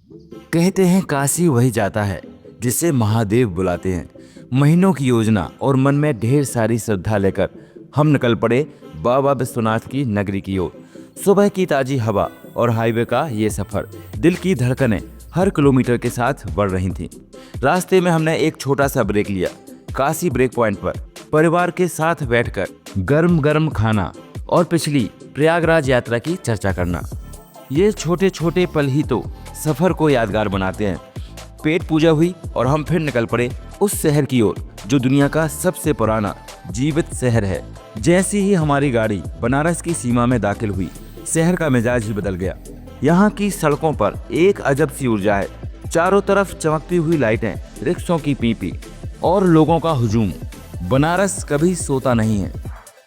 कहते हैं काशी वही जाता है जिसे महादेव बुलाते हैं। महीनों की योजना और मन में ढेर सारी श्रद्धा लेकर हम निकल पड़े बाबा विश्वनाथ की नगरी की ओर। सुबह की ताजी हवा और हाईवे का ये सफर, दिल की धड़कनें हर किलोमीटर के साथ बढ़ रही थीं। रास्ते में हमने एक छोटा सा ब्रेक लिया, काशी ब्रेक पॉइंट पर परिवार के साथ बैठकर गर्म गर्म खाना और पिछली प्रयागराज यात्रा की चर्चा करना। ये छोटे छोटे पल ही तो सफर को यादगार बनाते हैं। पेट पूजा हुई और हम फिर निकल पड़े उस शहर की ओर जो दुनिया का सबसे पुराना जीवित शहर है। जैसे ही हमारी गाड़ी बनारस की सीमा में दाखिल हुई, शहर का मिजाज ही बदल गया। यहाँ की सड़कों पर एक अजब सी ऊर्जा है। चारों तरफ चमकती हुई लाइटें, रिक्शों की पीपी और लोगों का हुजूम। बनारस कभी सोता नहीं है।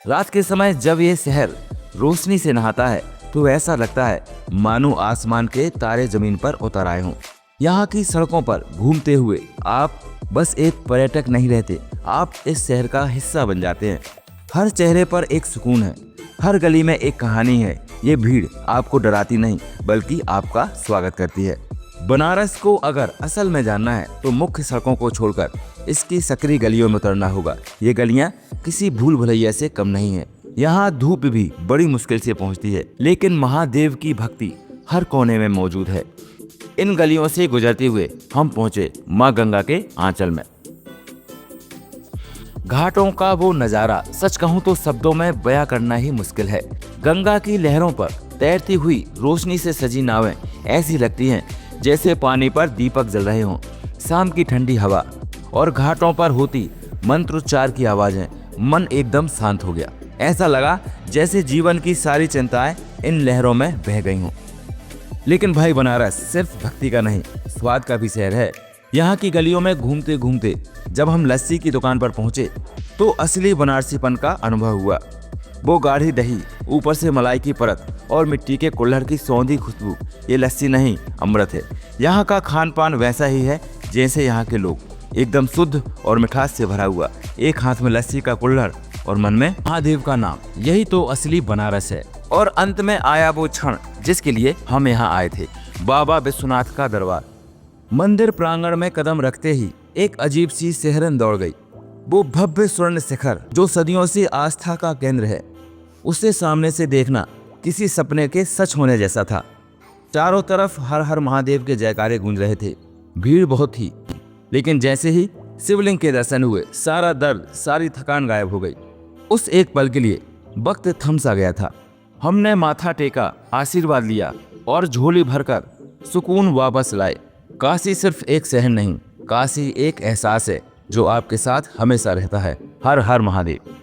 रात के समय जब ये शहर रोशनी से नहाता है तो ऐसा लगता है मानो आसमान के तारे जमीन पर उतर आए हों। यहाँ की सड़कों पर घूमते हुए आप बस एक पर्यटक नहीं रहते, आप इस शहर का हिस्सा बन जाते हैं। हर चेहरे पर एक सुकून है, हर गली में एक कहानी है। ये भीड़ आपको डराती नहीं बल्कि आपका स्वागत करती है। बनारस को अगर असल में जानना है तो मुख्य सड़कों को छोड़कर इसकी सकरी गलियों में उतरना होगा। ये गलियां किसी भूल भुलैया से कम नहीं है। यहाँ धूप भी बड़ी मुश्किल से पहुँचती है, लेकिन महादेव की भक्ति हर कोने में मौजूद है। इन गलियों से गुजरते हुए हम पहुंचे माँ गंगा के आंचल में। घाटों का वो नजारा सच कहूं तो शब्दों में बयां करना ही मुश्किल है। गंगा की लहरों पर तैरती हुई रोशनी से सजी नावें ऐसी लगती हैं जैसे पानी पर दीपक जल रहे हों। शाम की ठंडी हवा और घाटों पर होती मंत्रोच्चार की आवाजें, मन एकदम शांत हो गया। ऐसा लगा जैसे जीवन की सारी चिंताएं इन लहरों में बह गई हों। लेकिन भाई, बनारस सिर्फ भक्ति का नहीं, स्वाद का भी शहर है। यहाँ की गलियों में घूमते घूमते जब हम लस्सी की दुकान पर पहुंचे तो असली बनारसीपन का अनुभव हुआ। वो गाढ़ी दही, ऊपर से मलाई की परत और मिट्टी के कुल्हड़ की सौंधी खुशबू, ये लस्सी नहीं अमृत है। यहाँ का खान पान वैसा ही है जैसे यहाँ के लोग, एकदम शुद्ध और मिठास से भरा हुआ। एक हाथ में लस्सी का कुल्हड़ और मन में महादेव का नाम, यही तो असली बनारस है। और अंत में आया वो क्षण जिसके लिए हम यहाँ आए थे, बाबा विश्वनाथ का दरबार। मंदिर प्रांगण में कदम रखते ही एक अजीब सी सिहरन दौड़ गई। वो भव्य स्वर्ण शिखर जो सदियों से आस्था का केंद्र है, उसे सामने से देखना किसी सपने के सच होने जैसा था। चारों तरफ हर हर महादेव के जयकारे गूंज रहे थे। भीड़ बहुत थी, लेकिन जैसे ही शिवलिंग के दर्शन हुए, सारा दर्द, सारी थकान गायब हो गई। उस एक पल के लिए वक्त थम सा गया था। हमने माथा टेका, आशीर्वाद लिया और झोली भरकर सुकून वापस लाए। काशी सिर्फ एक शहर नहीं, काशी एक एहसास है जो आपके साथ हमेशा रहता है। हर हर महादेव।